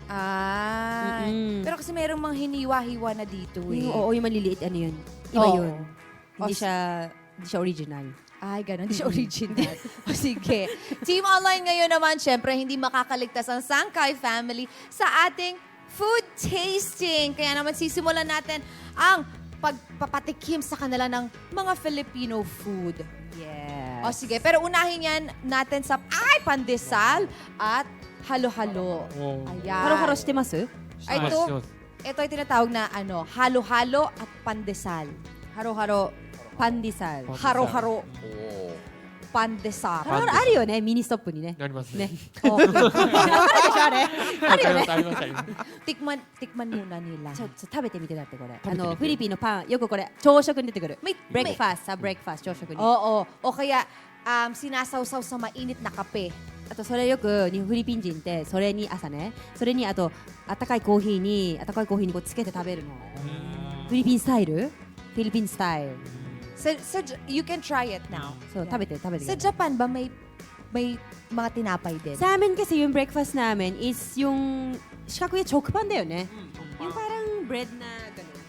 Ah. Mm-mm. Pero kasi merong mga hiniwa-hiwa na dito eh. Yung, oo, yung maliliit, ano yun. Iba Oo. yun. Hindi siya original. Ay, ganun. Hindi siya original. O sige. Team Online ngayon naman, syempre, hindi makakaligtas ang Sangkay family sa ating food tasting. Kaya naman sisimulan natin ang pagpapatikim sa kanila ng mga Filipino food. Yes. O sige, pero unahin yan natin sa pandesal at halo-halo. Oh. Ayan. Haro-haro shite masu? Ay, ito ay tinatawag na halo-halo at pandesal. Haro-haro pandesal. Haro-haro お pandesal. Haro-haro あるよね、ミニストップにね。なりますね。ね。あるでしょ、あれ。あるよね。ありますあります。 Tikman muna nila. ちょっと食べてみてだってこれ。べてみてフィリピンのパン、よくこれ、朝食に出てくる。May- ブレックファースト、ブレックファースト、朝食に。 Oo. O kaya, sinasawsaw sa mainit na kape. あとそれよくフィリピン人ってそれに朝ねそれにあと温かいコーヒーにこうつけて食べるのフィリピンスタイルフィリピンスタイル You can try it now. そう食べて Sa ください Japan ba may mga tinapay din? sa amin kasi yung breakfast namin is yung四角いチョクパンだよね yung parang bread na ganun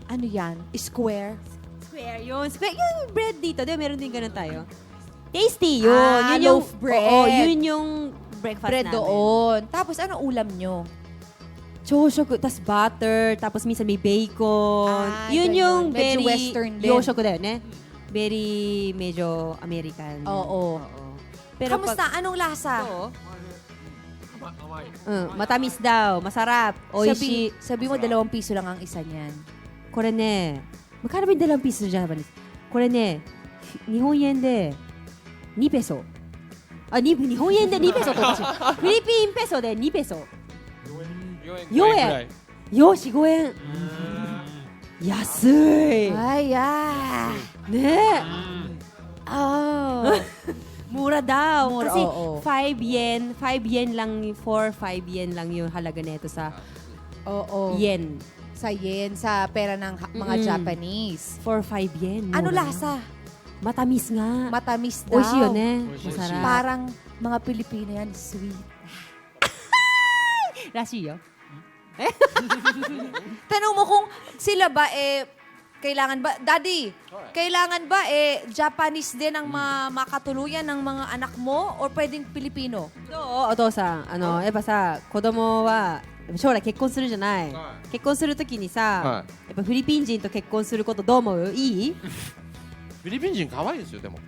Ano yan? Square? square yung bread dito di ba meron din ganun tayo tasty yun Ah, yun yung loaf bread. oo, yun yung breakfast Bread namin doon. Tapos ano ulam nyo? 朝食tas butter tapos minsan may bacon Ah, yun ganun. yung Medyo very western din. 洋食だよね very medyo American Oo. pero Kamusta? Anong lasa? matamis daw masarap oishi Sabi mo 2 piso lang ang isa niyan. これねmagkano ba yung 2 piso Japanese これね日本円で2ペソ日本円で2ペソっておかしいフィリピンペソで2ペソ4円ぐらい。よし5円安い Ay, ah. ねえ Oh. mura daw Mura, kasi oo. 5 yen lang 5 yen lang yung halaga nito sa Oo. yen Sa yen, sa pera ng mga Mm-mm. Japanese. 5 yen Ano mura. lasa? matamis nga Matamis daw. 美味しいよね Oishi. masarap Parang mga Pilipino yan, sweet. らしいよ Tanong mo kung sila ba kailangan ba, Daddy, kailangan ba Japanese din ang makatuluyan ng mga anak mo or pwedeng Pilipino? どうお父さんやっぱさ子供は将来結婚するじゃない、結婚するときにさ、やっぱフィリピン人と結婚することどう思ういいフィリピン人可愛いですよでも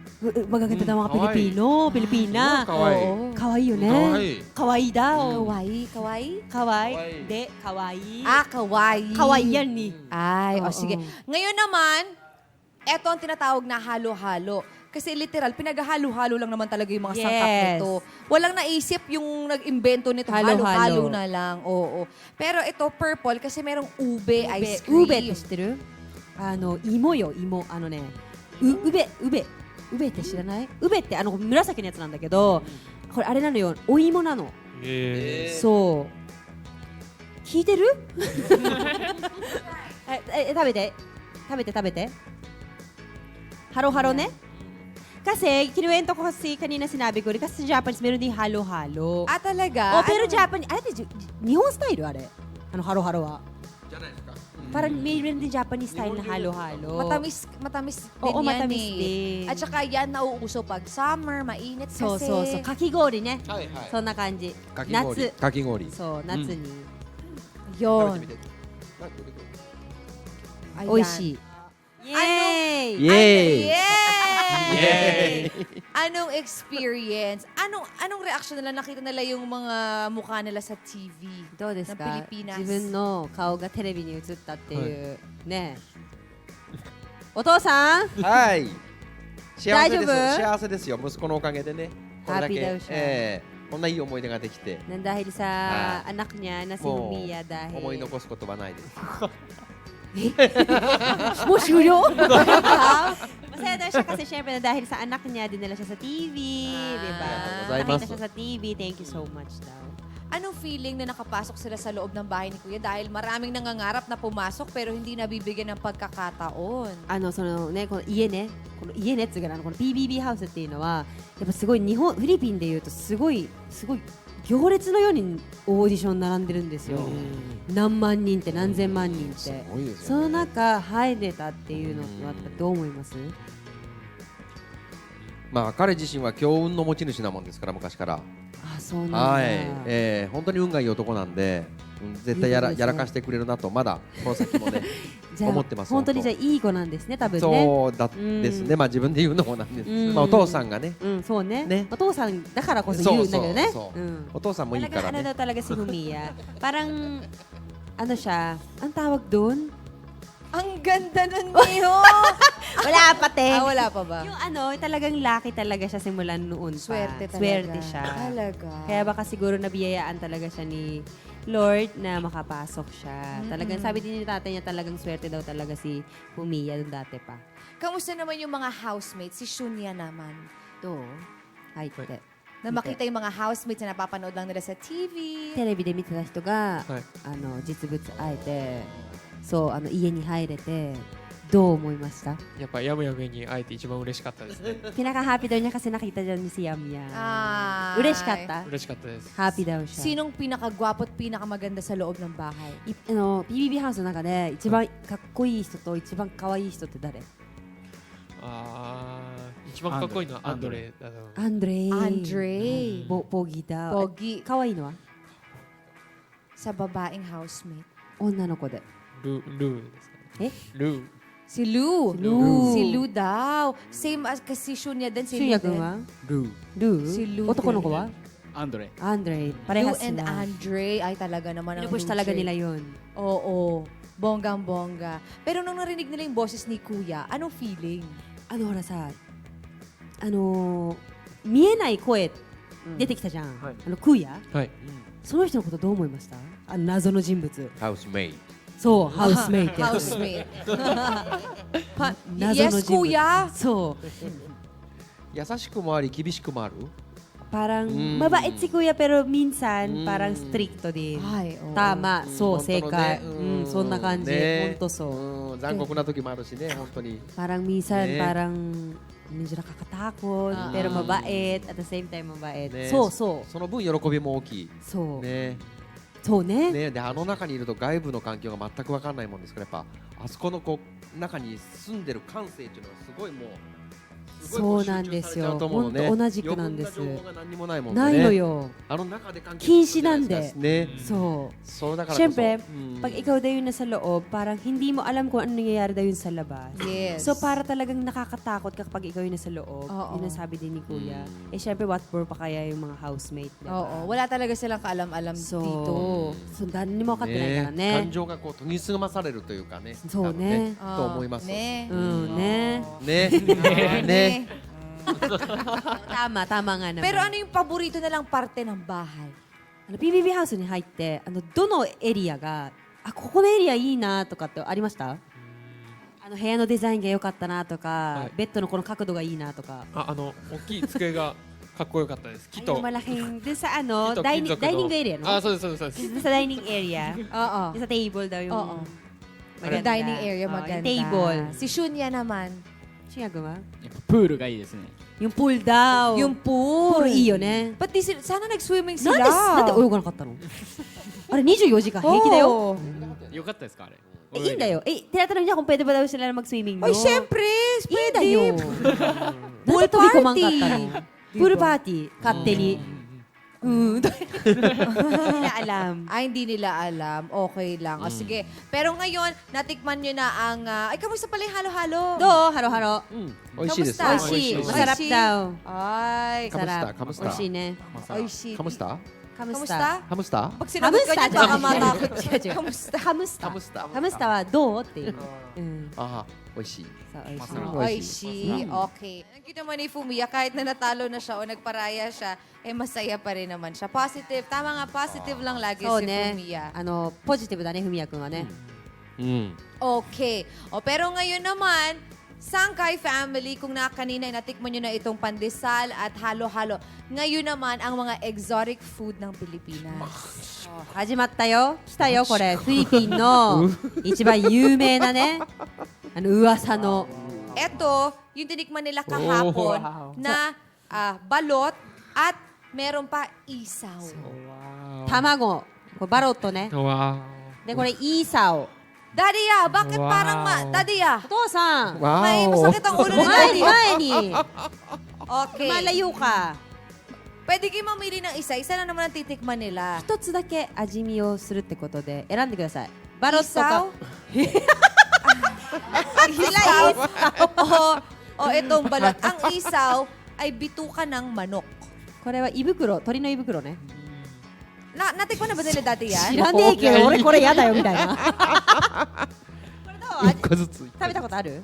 magaganda daw mga Pilipino Pilipina すごい可愛い Oo. かわいいよね可愛いかわいいdaw Kawaii, kawaii? かわい可愛いでかわいい Kawaii. かわいいyan ni Ay, Oo. sige. Ngayon naman, eto ang tinatawag na halo-halo. Kasi literal, pinaghahalo-halo lang naman talaga yung mga sangkap Yes. nito. Walang naisip yung nag-imbento nito. Halo-halo. Halo-halo na lang. Oo. Pero ito, purple, kasi merong ube ice cream. ウベって知ってる芋よ芋ウベって知らないウベって紫のやつなんだけどこれあれなのよお芋なのそう聞いてる食べて食べてhalo-halo ne? Kasi kinuwento ko kasi kanina sinabi ko rin kasi sa Japanese meron din halo-halo. Ah, talaga? Oh, pero Ano- Japanese, Nihon style あれ. Halo-halo は. じゃないですか。 Parang meron din Japanese style na halo-halo. Matamis din Oo, yan matamis eh. din. At saka yan nauuso pag summer, mainit kasi. そうそうそう。かき氷ね。はいはい。そんな感じ。かき氷。夏。かき氷。そう、夏に。食べ Yun. てみて。なんか出てくる Ayan. 美味しい。イエーイイエーイ Yay! Anong experience? Anong reaction nila? Nakita nila yung mga mukha nila sa TV どうです ng か Pilipinas. 自分の顔がテレビに映ったっていう。ねお父さんはい。幸せです。大丈夫幸せですよ。息子のおかげでね。これだけ Happy daw siya. こんないい思い出ができて、 Nang dahil sa anak niya na si も Mia う dahil... 思い残すことはないです。もう終了Masaya daw siya kasi syempre dahil sa anak niya, dinala siya sa TV, di ba? Gozaimasu. Nakita siya sa TV, thank you so much daw. Anong feeling na nakapasok sila sa loob ng bahay ni Kuya? Dahil maraming nangangarap na pumasok pero hindi nabibigyan ng pagkakataon. そのね、この家ねっつうかこの PBB ハウスっていうのはやっぱすごいフィリピンでいうとすごい行列のようにオーディション並んでるんですよ。何万人って何千万人って。すごいですそのよね。中入れたっていうのはどう思います？まあ彼自身は強運の持ち主なもんですから昔から。あ、そうなんだ。はい。本当に運がいい男なんで、絶対やいいことですねらかしてくれるなとまだこの先もねじゃあ思ってます。本当にじゃあいい子なんですね、多分ね。そうだですね。まあ自分で言うのもなんです。まあお父さんがね、うん、そうね。ねお父さんだからこそ言うんだけどね。そううんお父さんもいいから Talagang ano ね。 daw talaga si Humia. Parang, ano siya, ang tawag doon? Ang ganda nun, Miho! Wala pa, te. Wala pa ba? Yung talagang lucky talaga siya simulan noon pa. Swerte talaga. Swerte siya. Talaga. Kaya baka siguro nabiyayaan talaga siya ni Lord na makapasok siya. Talagang sabi din ni tatay niya talagang swerte daw talaga si Humia doon dati pa. Kamusta naman yung mga housemates? Si Shunya naman. どう入って。 Na makita yung mga housemates na napapanood lang nila sa TV. テレビで見てた人が、はい実物会えてそう家に入れてどう思いました？やっぱヤムヤムに会えて一番嬉しかったですね。 Pinaka-happy daw niya kasi nakita dyan si Yamya. Ay.嬉しかった嬉しかったです。 Happy daw siya. Sinong pinakagwapo at pinakamaganda sa loob ng bahay? PBB ハウスの中で一番かっこいい人と一番可愛い人って誰？一番かっこいいのはアンドレだと思う。アンドレイ。 Andre. ボギーだ。 Pogi. 可愛いのは Sa babaeng housemate. 女の子で。ルーですかね。ルー。 Si Lou. Lou. Si Lou daw. Same as kasi Shunya din. Si 俊 Lou 也君 din. はルー、ルーSi Lou 男の子はアンドレ。アンドレイ。Lou Parehas and sila. Andre. Ay talaga naman ang Pinupush Lou talaga Shade. nila yun. Oo. Bonggang-bongga. Pero nung narinig nila yung boses ni Kuya, anong feeling? ほらさ見えない声出てきたじゃん、はいクーヤはい。その人のことどう思いました？謎の人物。ハウスメイ。そうハウスメイト。 Housemate. Pa- 謎の yes, 人物。 Kuya. そう優しくもあり厳しくもある。 parang Mm. mabait si Kuya pero minsan Mm. parang stricto din. Ay, oo. Tama,そう本正当のね解。そんな感じ。ね本当そう。残酷な時もあるしね、本当に。 Parang minsan Ne. parang medyo nakakatakot pero mabait at the same time mabait. ねそうそうその分喜びも大きい。そうね。そうね。ね、であの中にいると外部の環境が全く分かんないもんですから、やっぱあそこのこう中に住んでる感性っていうのはすごいもうすごいこそうなんですよ集中されちゃうと思うのね。本当同じくなんです余分な情報が何にもないもんでね。ないのよ。あの中で環境禁止なんでね。そう。そうだからこそ。 Siyempre, うん pag ikaw daw yun nasa loob, parang hindi mo alam kung ano nangyayari daw yun sa labas. Yes. So, para talagang nakakatakot ka kapag ikaw yun nasa loob. Oo. Yun ang sabi din ni Kuya. Eh, syempre, what for pa kaya yung mga housemate, diba? Oo. Wala talaga silang kaalam-alam So, dito. そう、何にも分かってないから感ね。情がこう研ぎ澄まされるというかね。そうね多分と思います。ね。うん、ね。ね。ね。ね。 Tama, tama nga naman. Pero ano yung paborito na lang parte ng bahay? PBB ハウスに入ってどのエリアがここのエリアいいなとかってありました？部屋のデザインが良かったなとか、はいベッドのこの角度がいいなとか。大きい机がかっこよかったです。木 Ay, と yung malaking, dun sa ano, 木と dining, 金属の dining area, no? あ、そうですそうですそうです。 Dun sa dining area. Oo. Yung sa table daw yung Oo. maganda. Dining area Oo, maganda. yung table. Si Shunya naman. Shingaguma? やっぱプールがいいですね。 Yung pool daw. Yung pool. pool iyo ne. Ba't di sila, sana nag-swimming sila. なんで泳がなかったのあれ24時間平気だよ。 Oo. よかったですかあれ。 Eh, yun dayo. Eh, tinatanong niya kung pwede ba daw sila na mag-swimming, no? Ay, syempre. Yun Pwede. dayo. Pool Pool party. party. Pool party. 勝手に。うん。Hindi na alam. Ay, hindi nila alam. Okay lang. O sige. Pero ngayon, natikman nyo na ang... ay, kamusta pala yung halo-halo? Do, haro-haro. 美味しいです。 Kamusta? 美味しい。美味しい Masarap daw. Ay, Sarap. Kamusta? Oishi ne. oishi. Kamusta? Kamusta? Kamusta? Pag sinagot ka niya, baka matakot siya.違う違う Kamusta? Kamusta? Kamusta? Kamusta wa do? っていう。うん。ああ、美味しい。そう、美味しい。 Oishi. Okay. Nakita mo ni Fumiya, kahit na natalo na siya o nagparaya siya, eh masaya pa rin naman siya. Positive. Tama nga, positive lang lagi そう si ね Fumiya.。ポジティブだね、ふみやくんはね。うん。 Okay. O, pero ngayon naman, Sangkay family, kung kanina natikman nyo na itong pandesal at halo-halo. Ngayon naman, ang mga exotic food ng Pilipinas. 始まったよ。来たよ、これ。フィリピンの一番有名なね、噂の。 Ito, yung tinikman nila kahapon na balot at meron pa isaw. 卵。これバロットね。わで、これイーサオ。 Daddy ya, bakit Wow. parang Daddy ya? お父さん。 May masakit ang ulo ni 前 Daddy. に前に。 Okay. Malayo ka. Pwede kayo mamili ng isa. Isa lang naman ang titikman nila. 一つだけ味見をするってことで選んでください。バロット Isaw? か。 Isaw? o itong balot. Ang isaw ay bituka ng manok. これは胃袋、鳥の胃袋ね。 Natikman na ba nila dati 知 yan? らねえけど、俺これやだよみたいな。一個ずつ。食べたことある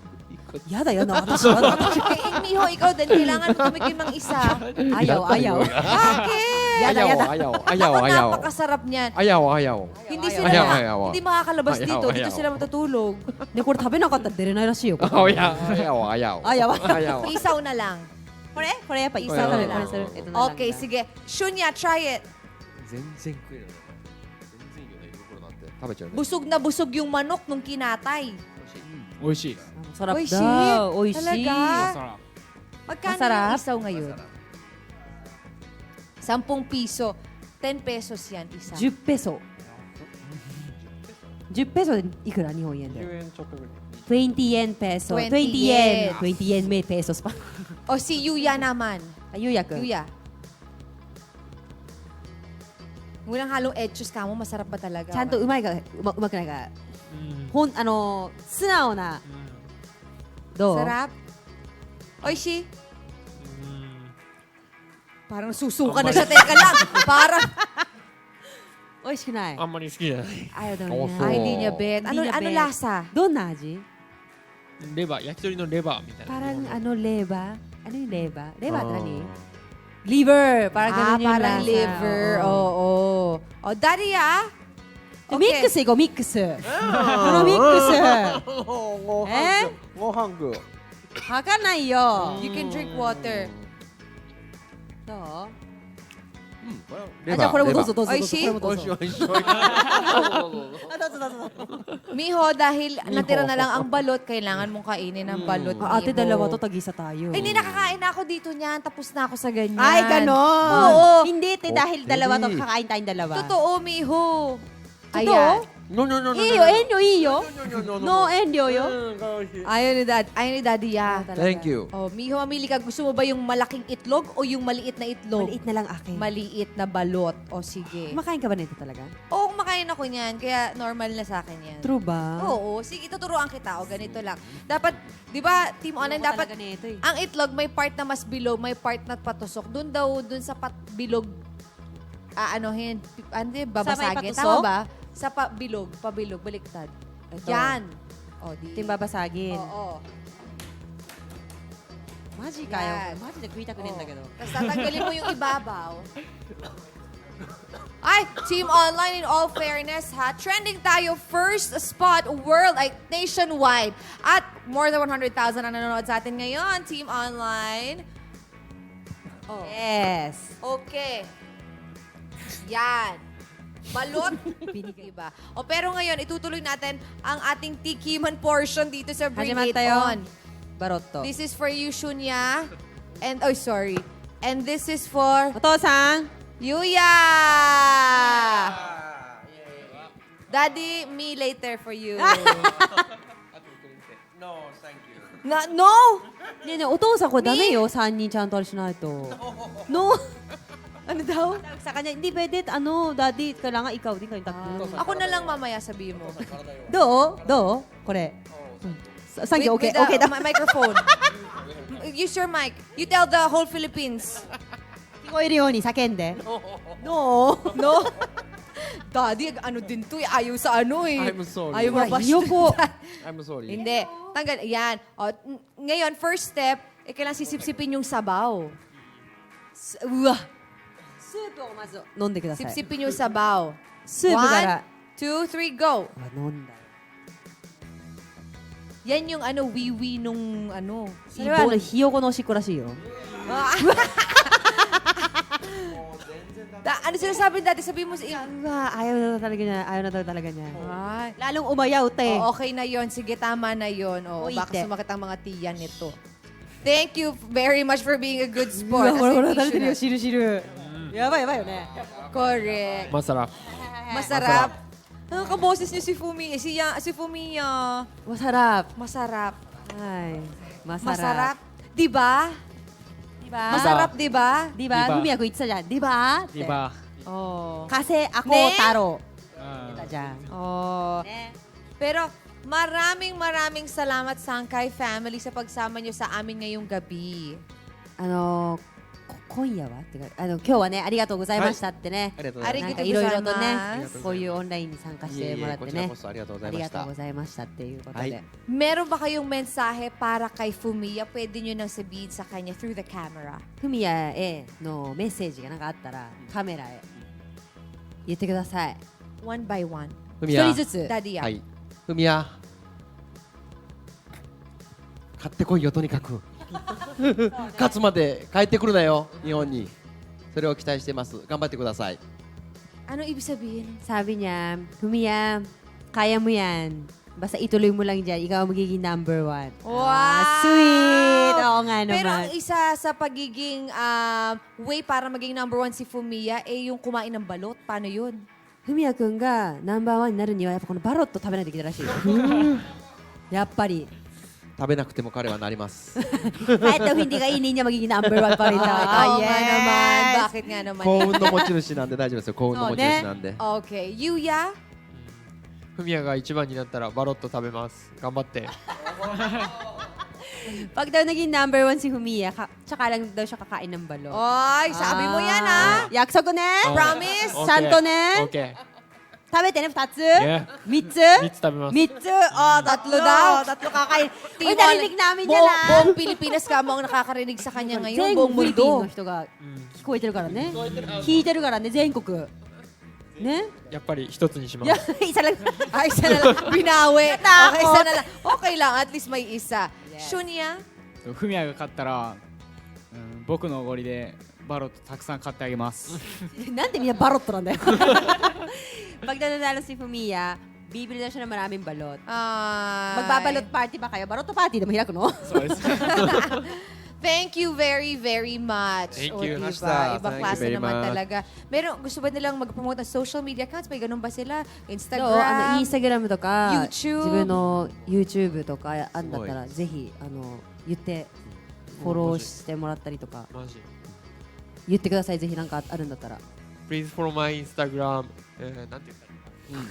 やだよな、私は。 Eh, Miho, ikaw din. Kailangan mo tumikim ng isa. Ayaw, ayaw. Bakit? Yada, yada. Ayaw, Ako, ayaw, ayaw. napakasarap niyan. Ayaw, ayaw. Hindi sila, ayaw. hindi makakalabas Ayaw, dito. Dito ayaw. sila matutulog. で、これ食べなかったら出れないらしいよ。 Ayaw, ayaw. Ayaw. Ayaw. Isaw na lang. これこれやっぱ一isaw 切食べなlang. これする。ito na lang. Okay, sige. Shunya, try it. 全然食えるよね。全然いいよね。胃袋なんて食べちゃうね。 Busog na busog yung manok nung kinatay. 美味しい。 Sarap Oishi. daw. Oishi. Talaga? masarap。 Magkano Masarap? yung isaw ngayon? 10 piso. 10 pesos yan isa. 10ペソ。10ペソでいくら日本円で10円ちょっとぐらい。 20 yen peso. 20 20 yen. 20 yen may pesos pa. O si Yuya naman. Yuya kun. Yuya. Walang halong etchos ka mo, masarap ba talaga? ちゃんとうまいかうまくないか。素直な。どう Sarap? Oishi? Parang susuka na siya. Teka lang. Parang, 美味しくないあんまり好きじゃない。ayaw daw Oh, niya. so- ay, hindi niya bet. Hindi niya Ano bet. lasa? どんな味レバー、焼き鳥のレバーみたいな。 Parang leba. Ano yung leba? Leba ito ni? Liver. Parang ganun yung Parang lasa. liver. Oo. O, Daddy Okay. ミックスいこう、ミックス。このミックス。ご飯具。はかないよ。 You can drink water. どうレバーじゃあこれもどうぞどうぞ。おいしいこれもどうぞ。美味しい。あ、どうぞどうぞ。 Miho, dahil natira na lang ang balot, kailangan mong kainin ang balot. Ate, Miho. dalawa to, tag-isa tayo. Ay, hindi, nakakain na ako dito niyan. Tapos na ako sa ganyan. Ay, ganon. Oo. Hindi, te, dahil dalawa to, kakain tayong dalawa. Totoo, Miho. Totoo? Ayan. No, no, no, no. Iyo, enyo, iyo. No, No, enyo, yo. Ayaw ni Daddy ya. Thank you. Oh, Miho, mamili ka. Gusto mo ba yung malaking itlog o yung maliit na itlog? Maliit na lang akin. Maliit na balot. O, sige. Kumakain ka ba nito talaga? Oo, kumakain ako niyan. Kaya normal na sa akin yan. True ba? Oo. Sige, tuturuan kita. O, ganito lang. Dapat, di ba, Team Online, Ayoko dapat talaga nito eh. ang itlog may part na mas bilog, may part na patusok. Doon daw, doon sa bilog, aanohin, babasagin. patusok? Tama ba? Sa pabilog, baliktad. Ito. Yan. O, di. Ito yung babasagin. Oo. マジか Yan. よ。マジで食いたくねえんだけど。 Tapos tatanggalin mo yung ibabaw. Ay, Team Online, in all fairness ha, trending tayo first spot world, ay nationwide. At more than 100,000 ang nanonood sa atin ngayon, Team Online. Yes. Okay. Yan. Balot. Diba? O pero ngayon, itutuloy natin ang ating tikiman portion dito sa Bring It On. Barotto. This is for you, Shunya. And, oh, sorry. And this is for Oto-san. Yuya! Daddy, me later for you. No, thank you. No! ねえねえ、お父さんこれダメよ。3人ちゃんとあれしないと。No! Ano daw? Sa kanya, hindi pwede. Daddy, kailangan ikaw din kayo tatlo. Ako na lang mamaya sabihin mo. Do? これ。Thank you. Okay, with the okay. microphone. Use your mic. You tell the whole Philippines. 聞こえるように叫んで。No? No? Daddy, ano din to eh. Ayaw sa ano eh. I'm sorry. Ayaw mabash. Ayoko. I'm sorry. Hindi. Tanggal. Yan. O, ngayon, first step, kailangan sisipsipin yung sabaw. Uwah. スープをまず飲んでください。 Sipsipin yung sabaw. スープから 1, 2, 3, go. 飲んだ。 Yan yung ano, wiwi nung ano. それはひよこのおしっこらしいよ。 Ano sinasabi dati? Sabi mo sa Ayaw na talaga niya. Ayaw na talaga niya. Ay. Lalong umayaw, te. Oh, okay na yon. Sige, tama na yon. Oh, O, baka ite. sumakit ang mga tiyan nito. Thank you very much for being a good sport. As an issue na- 汁汁。やばいよね。 Correct. Masarap. Masarap. Nakakaboses niyo si Fumi. Si Fumiya. Masarap. Masarap. Ay, Masarap. Diba? Diba? Masarap, diba? Diba? Diba? Humiya ko itsa dyan. Diba? Diba? Oh. Kasi ako, Ne? taro. あ Kita dyan. Oh. Ne? Pero maraming salamat Sangkay family sa pagsama niyo sa amin ngayong gabi. 今夜はってか今日はねありがとうございましたってね、ありがとうございます。ありがとういろいろとございますねこういうオンラインに参加してもらってこちらねこそありがとうござありがとういました。ございましたっていうことで、はい Meron ba kayong mensahe para kay Fumiya? Pwede niyo nang sabihin sa kanya through the camera. フミヤへのメッセージがなんかあったらカメラへ言ってください。 One by one. ふみや一人ずつ Daddy や。はい。ふみや。買ってこいよとにかく。勝つまで帰ってくるなよ日本に。それを期待してます。頑張ってください。 Ano ibig sabihin? Sabi niya, Humiya, kaya mo yan. Basta ituloy mo lang dyan. Ikaw ang magiging number 1. Wow! Sweet! Oo nga naman. Pero ang isa sa pagiging way para maging number 1 si Fumiya, eh yung kumain ng balot. Paano yun? ふみやくんがナンバー1になるにはやっぱこのバロット食べないといけないらしいよやっぱり食べなくても彼はなります。 kahit daw hindi kainin niya magiging number 1 pa rin daw. Oo nga naman. Bakit nga naman? 幸運の持ち主なんで大丈夫ですよ。幸運の持ち主なんで。 Okay. Yuya? フミヤが一番になったらバロット食べます。頑張って。 Pag daw naging number 1 si Humiya, tsaka lang daw siya kakain ng balot. Oy, sabi mo yan ha? Yaksoku ne? Promise? ちゃんとね。オッケ食べてね、2つー。 3つ3つ食べます。 3つOh, tatlo daw. Tatlo kakain. Uy, narinig namin yan ah. Buong Pilipinas ka mo ang nakakarinig sa kanya ngayon. 全 Buong 国フィリピンの mundo. 人が聞こえてるからね。聞いてるからね、全国。ね。やっぱり一つにしまいや、す。isa lang. Ay, isa na lang. Binawi. Okay, Natakot. isa na lang. Okay lang. At least may isa. Shunya? フミヤが勝ったら、僕のおごりでバロットたくさん買ってあげます。 Nante niya barot lang dahil. Pag nanalo si Fumiya, bibili na siya ng maraming balot. Ay. Magbabalot party ba kayo? Barot party, mahirap ko, no? そうです。 Thank you very much. Thank O, you. diba? Basta, Ibang thank you klase very naman much. talaga. Meron, gusto ba nilang mag-promote ng social media accounts? May ganun ba sila? Instagram? インスタグラムとか YouTube 自分の YouTube とかあんだったらぜひ言ってフォローしてもらったりとかマジ。言ってくださいぜひなんかあるんだったら Please follow my Instagram。なんて言っ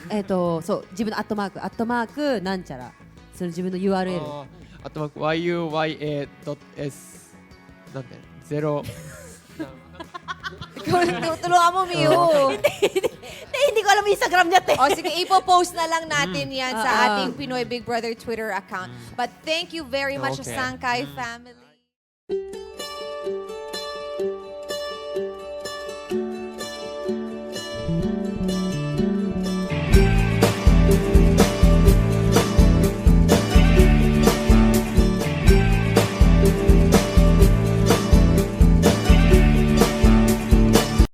たらいいそう自分のアットマークなんちゃらその自分の URL あとyuya.s なんで0 Tulungan mo, Miu. hindi ko alam yung Instagram niya te O sige, ipopost na lang natin yan sa ating Pinoy Big Brother Twitter account. But thank you very much, Okay. Sangkay family.